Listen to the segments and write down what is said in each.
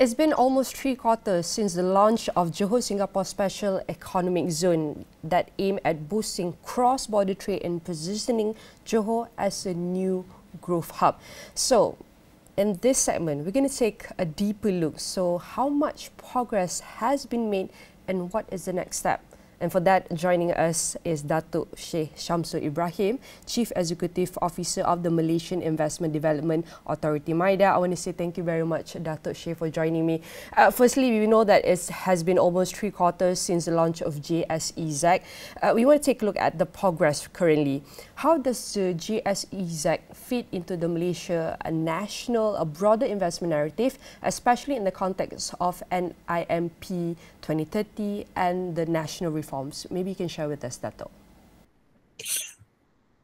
It's been almost 3 quarters since the launch of Johor-Singapore Special Economic Zone that aim at boosting cross-border trade and positioning Johor as a new growth hub. So, in this segment, we're going to take a deeper look. So, how much progress has been made and what is the next step? And for that, joining us is Datuk Shamsul Ibrahim, Chief Executive Officer of the Malaysian Investment Development Authority, MIDA. I want to say thank you very much, Datuk Sheikh, for joining me. Firstly, we know that it has been almost 3 quarters since the launch of JSSEZ. We want to take a look at the progress currently. How does the JSSEZ fit into the Malaysia a broader investment narrative, especially in the context of NIMP 2030 and the national reforms? Maybe you can share with us, Datuk.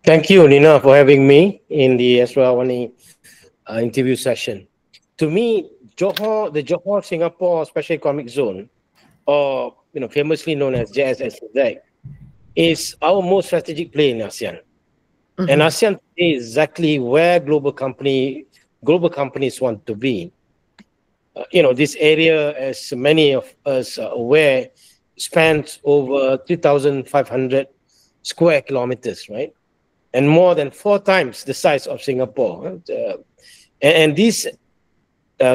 Thank you, Nina, for having me in the Astro AWANI interview session. To me, the Johor-Singapore Special Economic Zone, or famously known as JSSEZ, is our most strategic play in ASEAN. And ASEAN is exactly where global companies want to be. This area, as many of us are aware, spans over 3,500 square kilometers, right? And more than 4 times the size of Singapore. And this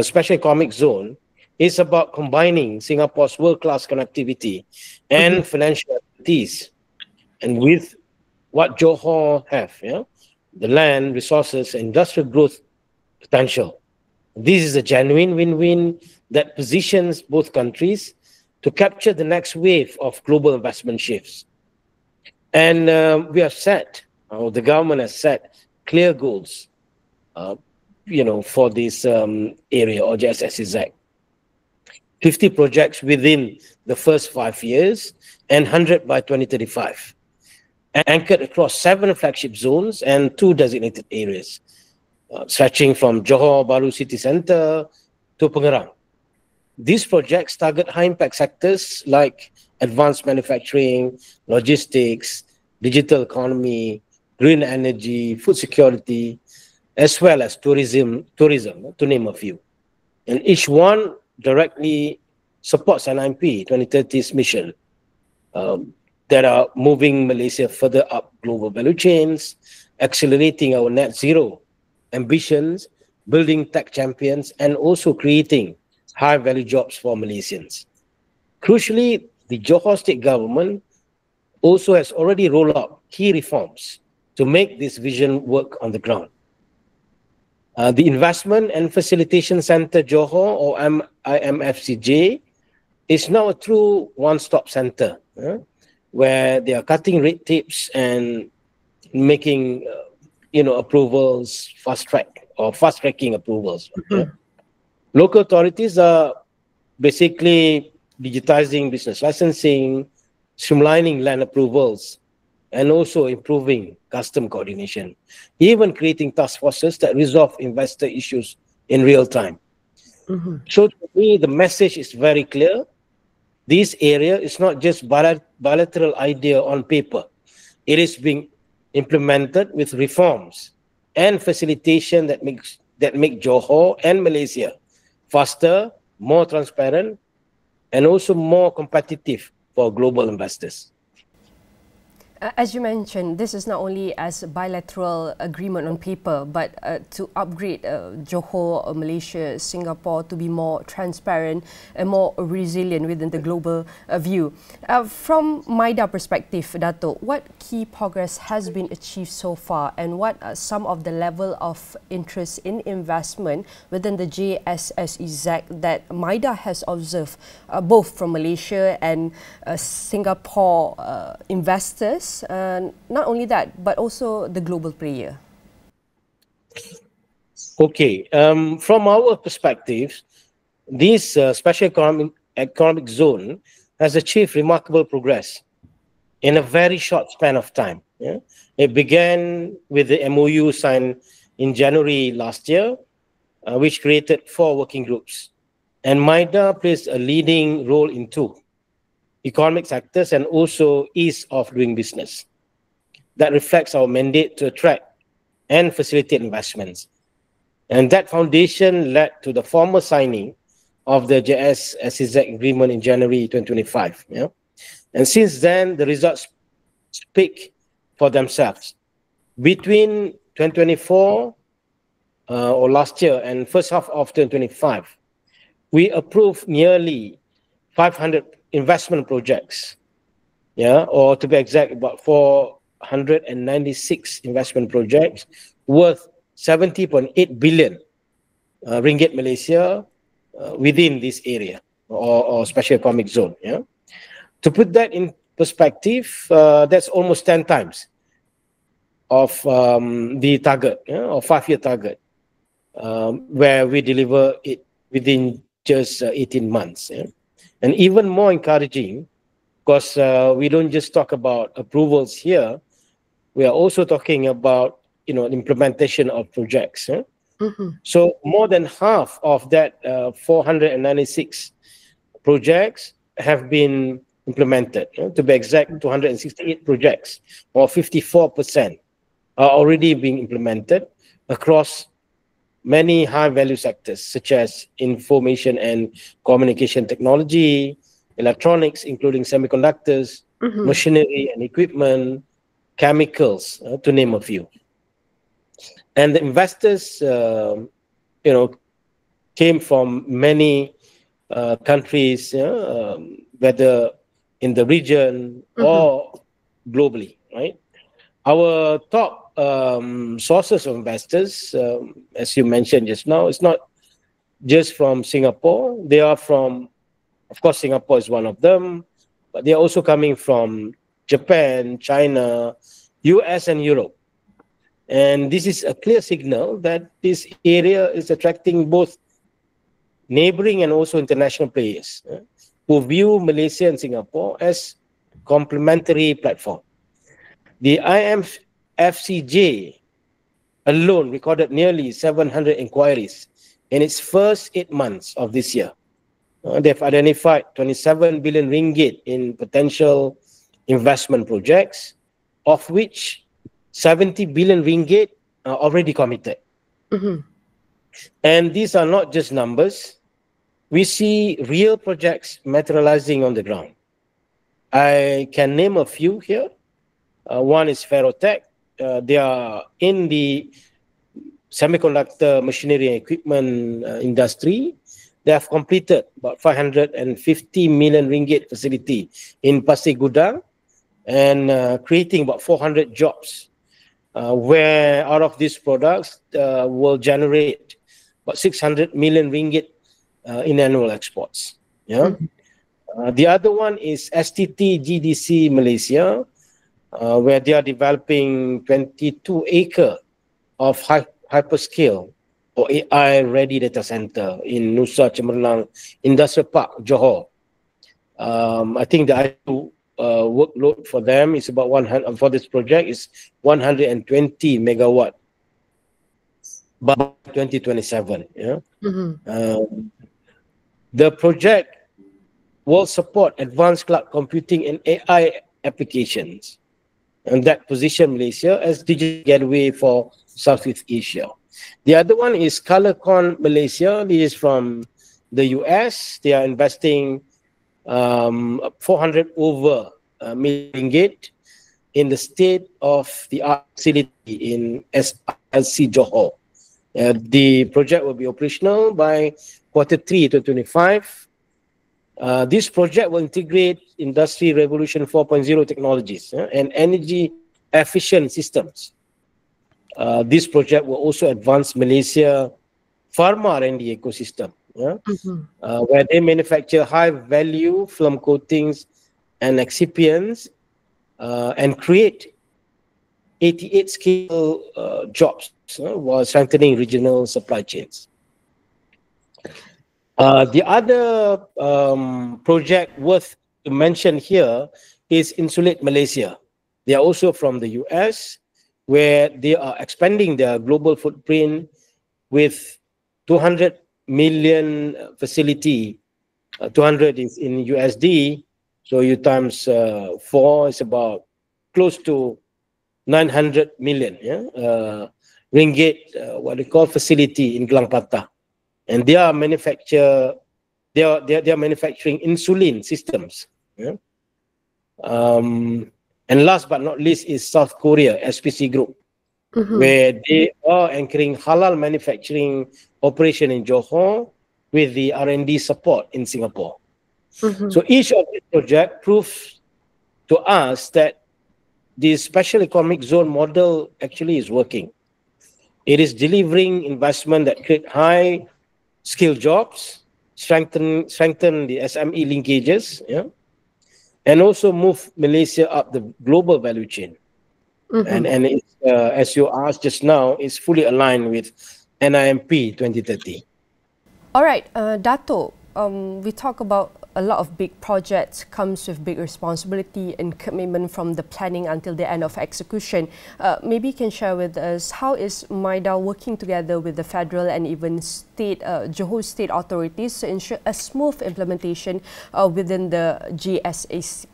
special economic zone is about combining Singapore's world-class connectivity and financial expertise, and with what Johor have, the land, resources, industrial growth potential. This is a genuine win-win that positions both countries to capture the next wave of global investment shifts. And we have set, the government has set clear goals, for this area, or JSSEZ. 50 projects within the first 5 years and 100 by 2035. Anchored across 7 flagship zones and 2 designated areas, stretching from Johor Bahru City Centre to Pengerang. These projects target high-impact sectors like advanced manufacturing, logistics, digital economy, green energy, food security, as well as tourism, to name a few. And each one directly supports NIMP 2030's mission, that are moving Malaysia further up global value chains, accelerating our net zero ambitions, building tech champions, and also creating high-value jobs for Malaysians. Crucially, the Johor State Government also has already rolled out key reforms to make this vision work on the ground. The Investment and Facilitation Centre Johor, or IMFCJ, is now a true one-stop centre, where they are cutting red tapes and making, approvals fast-tracking approvals. Local authorities are basically digitizing business licensing, streamlining land approvals, and also improving custom coordination, even creating task forces that resolve investor issues in real time. So to me, the message is very clear. This area is not just bilateral idea on paper. It is being implemented with reforms and facilitation that make Johor and Malaysia faster, more transparent, and also more competitive for global investors. As you mentioned, this is not only as a bilateral agreement on paper, but to upgrade Johor, Malaysia, Singapore to be more transparent and more resilient within the global view. From MIDA perspective, Datuk, what key progress has been achieved so far, and what are some of the level of interest in investment within the JSSEZ that MIDA has observed, both from Malaysia and Singapore investors? Not only that, but also the global player. Okay, from our perspective, this special economic zone has achieved remarkable progress in a very short span of time. It began with the MoU signed in January last year, which created 4 working groups. And MIDA plays a leading role in 2. Economic sectors and also ease of doing business. That reflects our mandate to attract and facilitate investments. And that foundation led to the formal signing of the JSSEZ agreement in January 2025. Yeah? And since then, the results speak for themselves. Between 2024 or last year and first half of 2025, we approved nearly 500 investment projects, yeah, or to be exact, about 496 investment projects worth 70.8 billion ringgit Malaysia within this area or special economic zone. Yeah, to put that in perspective, that's almost 10 times of the target, or 5-year target, where we deliver it within just 18 months. Yeah? And even more encouraging, because we don't just talk about approvals here, we are also talking about implementation of projects. Yeah? So more than half of that 496 projects have been implemented. To be exact, 268 projects, or 54%, are already being implemented across many high-value sectors, such as information and communication technology, electronics, including semiconductors, machinery and equipment, chemicals, to name a few. And the investors, came from many countries, whether in the region or globally, right? Our top sources of investors, as you mentioned just now, it's not just from Singapore. They are from, of course, Singapore is one of them, but they are also coming from Japan, China, US, and Europe. And this is a clear signal that this area is attracting both neighboring and also international players who view Malaysia and Singapore as complementary platform. The IMFCJ alone recorded nearly 700 inquiries in its first 8 months of this year. They've identified 27 billion ringgit in potential investment projects, of which 70 billion ringgit are already committed. And these are not just numbers. We see real projects materializing on the ground. I can name a few here. One is Ferrotech. They are in the semiconductor machinery and equipment industry. They have completed about 550 million ringgit facility in Pasir Gudang and creating about 400 jobs, where out of these products will generate about 600 million ringgit in annual exports. Yeah. The other one is STT GDC Malaysia, where they are developing 22-acre of hyperscale or AI-ready data center in Nusa Cemerlang Industrial Park, Johor. I think the ideal workload for them is about 100 for this project is 120 megawatt by 2027. Yeah. The project will support advanced cloud computing and AI applications, and that position Malaysia as digital gateway for Southeast Asia. The other one is ColorCon Malaysia. This is from the US. They are investing 400 over million ringgit in the state-of-the-art facility in SRC Johor. The project will be operational by Q3 2025. This project will integrate Industry Revolution 4.0 technologies and energy-efficient systems. This project will also advance Malaysia pharma R&D ecosystem, where they manufacture high-value film coatings and excipients and create 88 skill jobs while strengthening regional supply chains. The other project worth to mention here is Insulate Malaysia. They are also from the US, where they are expanding their global footprint with 200 million facility. 200 is in USD, so you times 4 is about close to 900 million ringgit, what they call facility in Gelang Patah. And they are manufacture they are manufacturing insulin systems. Yeah? And last but not least is South Korea, SPC Group, where they are anchoring halal manufacturing operation in Johor with the R&D support in Singapore. So each of these projects proves to us that the special economic zone model actually is working. It is delivering investment that create high skill jobs, strengthen the SME linkages, yeah, and also move Malaysia up the global value chain. And it's, as you asked just now, it's fully aligned with NIMP 2030. All right, Datuk, we talk about a lot of big projects comes with big responsibility and commitment from the planning until the end of execution. Maybe you can share with us how is MIDA working together with the federal and even state, Johor state authorities to ensure a smooth implementation within the JSSEZ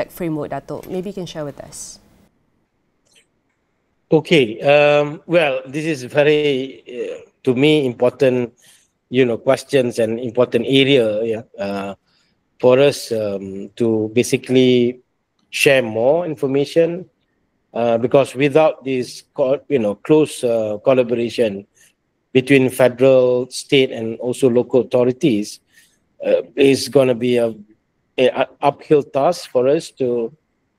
framework, Datuk. Maybe you can share with us. Okay, well, this is very, to me, important, questions and important area for us to basically share more information because without this, close collaboration between federal, state, and also local authorities, it's going to be a uphill task for us to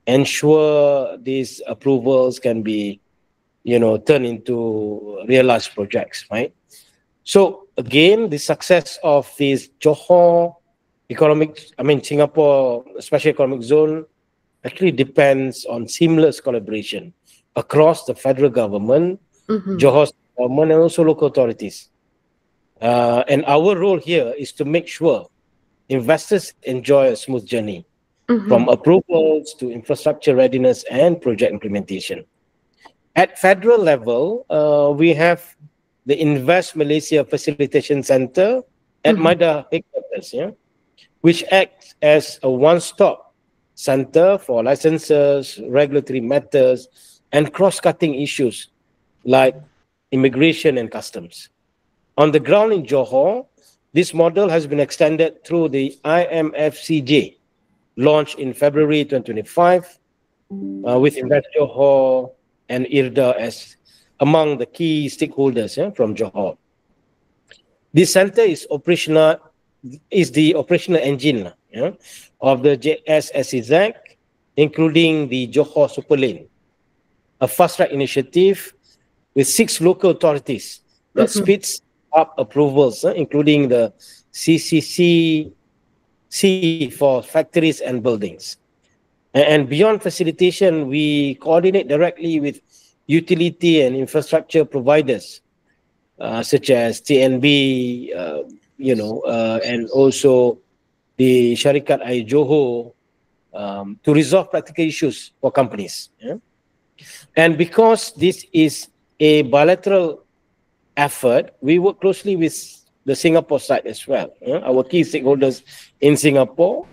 ensure these approvals can be, turned into realized projects, right? So again, the success of this Singapore Special Economic Zone actually depends on seamless collaboration across the federal government, Johor government, and also local authorities. And our role here is to make sure investors enjoy a smooth journey from approvals to infrastructure readiness and project implementation. At federal level, we have the Invest Malaysia Facilitation Center at MIDA headquarters, which acts as a one-stop center for licenses, regulatory matters, and cross-cutting issues like immigration and customs. On the ground in Johor, this model has been extended through the IMFCJ, launched in February 2025, with Invest Johor and IRDA as among the key stakeholders from Johor. This center is the operational engine of the JSSEZ, including the Johor Super Lane, a fast-track initiative with 6 local authorities that speeds up approvals, including the CCC for factories and buildings. And beyond facilitation, we coordinate directly with utility and infrastructure providers, such as TNB, and also the Syarikat Air Johor, to resolve practical issues for companies. And because this is a bilateral effort, we work closely with the Singapore side as well. Our key stakeholders in Singapore,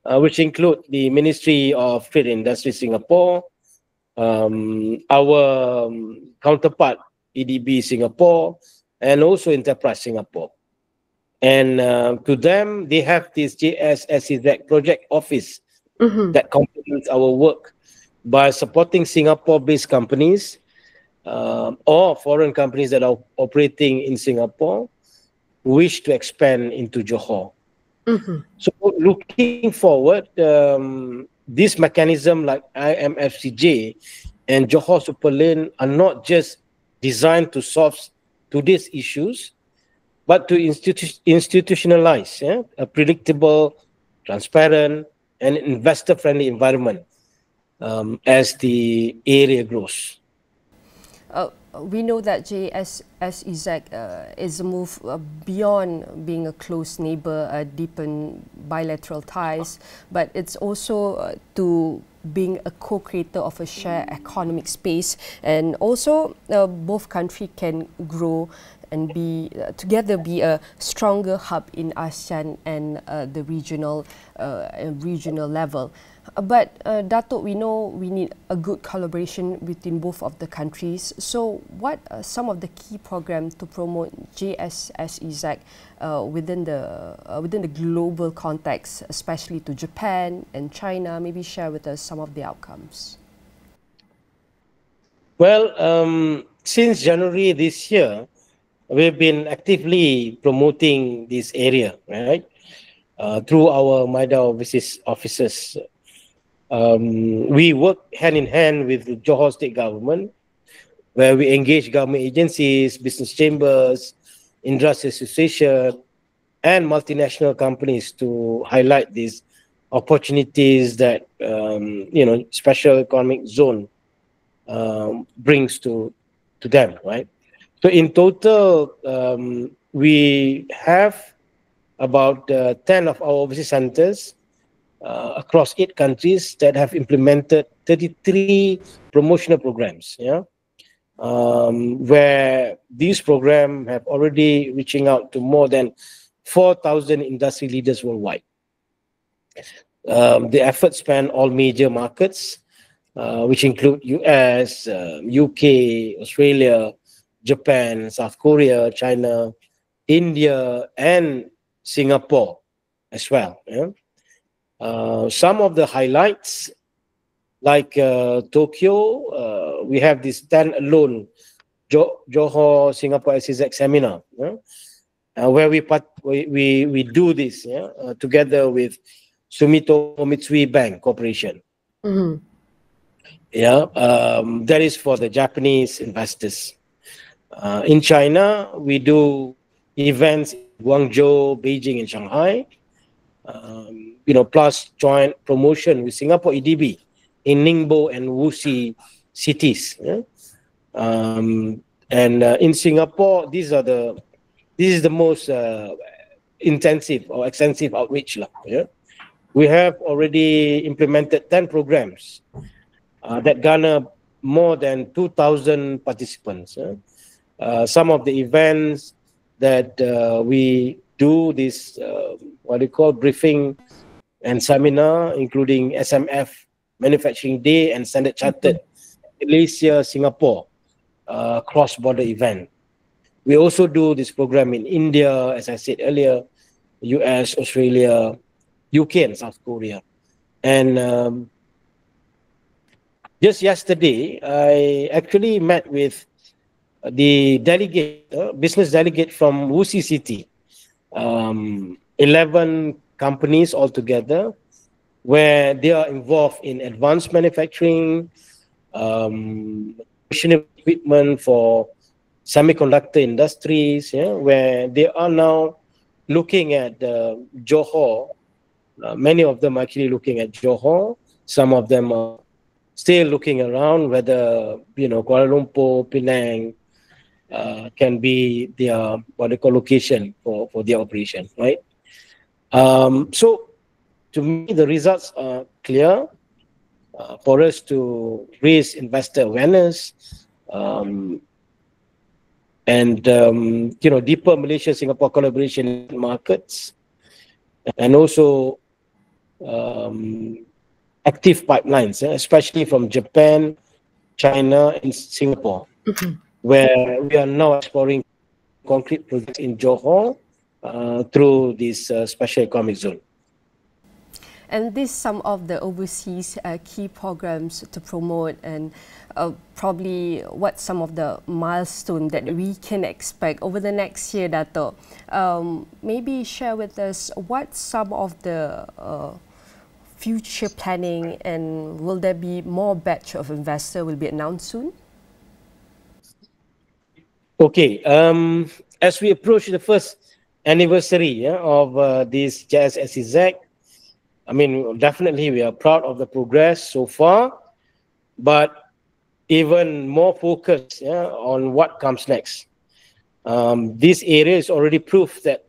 which include the Ministry of Trade and Industry Singapore, our counterpart EDB Singapore, and also Enterprise Singapore. And to them, they have this JSSEZ project office that complements our work by supporting Singapore-based companies or foreign companies that are operating in Singapore who wish to expand into Johor. So looking forward, this mechanism like IMFCJ and Johor Super Lane are not just designed to solve today's issues, but to institutionalize a predictable, transparent, and investor-friendly environment as the area grows. We know that JSSEZ is a move beyond being a close neighbour, deepen bilateral ties, but it's also to being a co-creator of a shared economic space, and also both countries can grow and be together be a stronger hub in ASEAN and the regional level. But Datuk, we know we need a good collaboration between both of the countries. So what are some of the key programs to promote JSSEZ within the global context, especially to Japan and China? Maybe share with us some of the outcomes. Well, since January this year, we've been actively promoting this area, right? Through our MIDA overseas offices. We work hand in hand with the Johor State Government, where we engage government agencies, business chambers, industry association, and multinational companies to highlight these opportunities that Special Economic Zone brings to them, right? So in total, we have about 10 of our overseas centers across 8 countries that have implemented 33 promotional programs, where these programs have already reaching out to more than 4,000 industry leaders worldwide. The efforts span all major markets, which include US, UK, Australia, Japan, South Korea, China, India, and Singapore as well. Some of the highlights, like Tokyo, we have this standalone Johor-Singapore SEZ seminar, where we do this together with Sumitomo Mitsui Bank Corporation. Mm-hmm. That is for the Japanese investors. In China, we do events in Guangzhou, Beijing, and Shanghai. Plus joint promotion with Singapore EDB in Ningbo and Wuxi cities. And in Singapore, this is the most intensive or extensive outreach. We have already implemented 10 programs that garner more than 2,000 participants. Some of the events that we do this, what they call briefing and seminar, including SMF Manufacturing Day and Standard Chartered Malaysia, Singapore cross-border event. We also do this program in India, as I said earlier, US, Australia, UK, and South Korea. And just yesterday, I actually met with the delegate, business delegate from Wuxi City, 11 companies altogether, where they are involved in advanced manufacturing, equipment for semiconductor industries, where they are now looking at Johor. Many of them are actually looking at Johor. Some of them are still looking around whether Kuala Lumpur, Penang can be their what they call location for their operation, right? So to me, the results are clear for us to raise investor awareness and deeper Malaysia-Singapore collaboration in markets, and also active pipelines, especially from Japan, China, and Singapore, where we are now exploring concrete projects in Johor through this special economic zone. And this some of the overseas key programs to promote, and probably what some of the milestones that we can expect over the next year, Datuk. Maybe share with us what some of the future planning, and will there be more batch of investor will be announced soon? Okay, as we approach the first anniversary of this JSSEZ, I mean, definitely we are proud of the progress so far, but even more focus on what comes next. This area is already proof that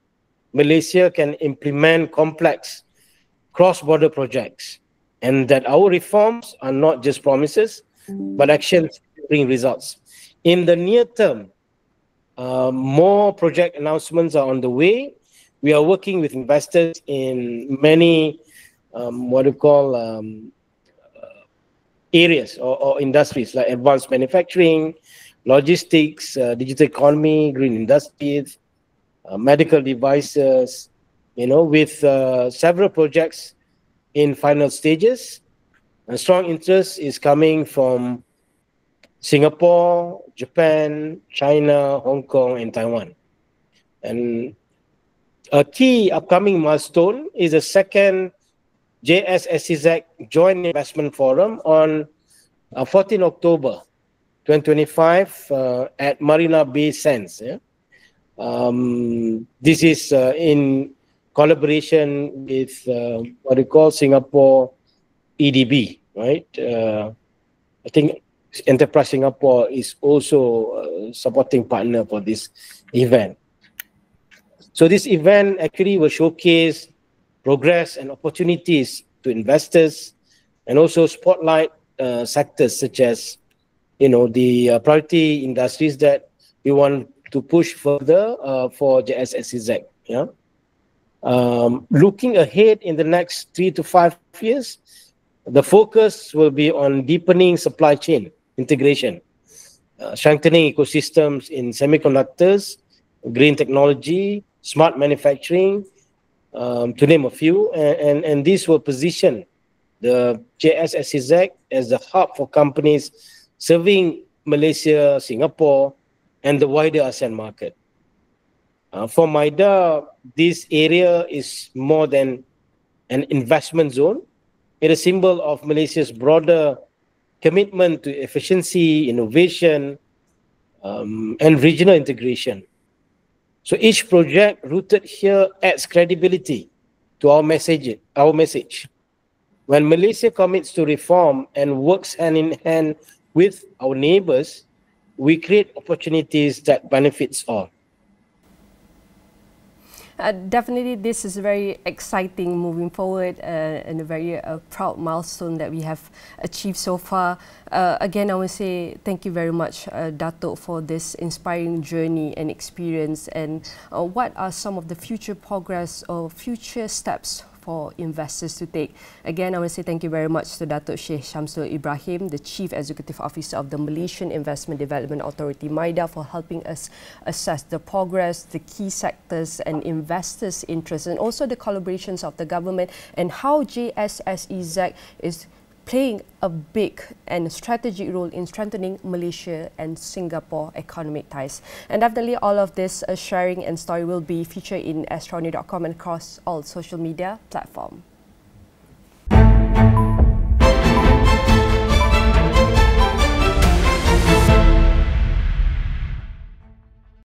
Malaysia can implement complex cross-border projects, and that our reforms are not just promises, but actions bring results. In the near term, More project announcements are on the way. We are working with investors in many areas or industries like advanced manufacturing, logistics, digital economy, green industries, medical devices, with several projects in final stages. A strong interest is coming from Singapore, Japan, China, Hong Kong, and Taiwan. And a key upcoming milestone is the second JSSEZ Joint Investment Forum on 14 October 2025 at Marina Bay Sands. Yeah? This is in collaboration with what we call Singapore EDB, right? I think Enterprise Singapore is also a supporting partner for this event. So this event actually will showcase progress and opportunities to investors and also spotlight sectors such as, the priority industries that we want to push further for JSSEZ. Yeah. Looking ahead in the next 3 to 5 years, the focus will be on deepening supply chain integration, strengthening ecosystems in semiconductors, green technology, smart manufacturing, to name a few, and this will position the JSSEZ as the hub for companies serving Malaysia, Singapore, and the wider ASEAN market. For MIDA, this area is more than an investment zone. It is a symbol of Malaysia's broader commitment to efficiency, innovation, and regional integration. So each project rooted here adds credibility to our message. When Malaysia commits to reform and works hand in hand with our neighbors, we create opportunities that benefits all. Definitely, this is very exciting moving forward and a very proud milestone that we have achieved so far. Again, I want to say thank you very much, Datuk, for this inspiring journey and experience. And what are some of the future progress or future steps for investors to take? Again, I want to say thank you very much to Datuk Sheikh Shamsul Ibrahim, the Chief Executive Officer of the Malaysian Investment Development Authority, MIDA, for helping us assess the progress, the key sectors and investors' interests, and also the collaborations of the government and how JSSEZ is playing a big and strategic role in strengthening Malaysia and Singapore economic ties. And definitely all of this sharing and story will be featured in astronew.com and across all social media platforms.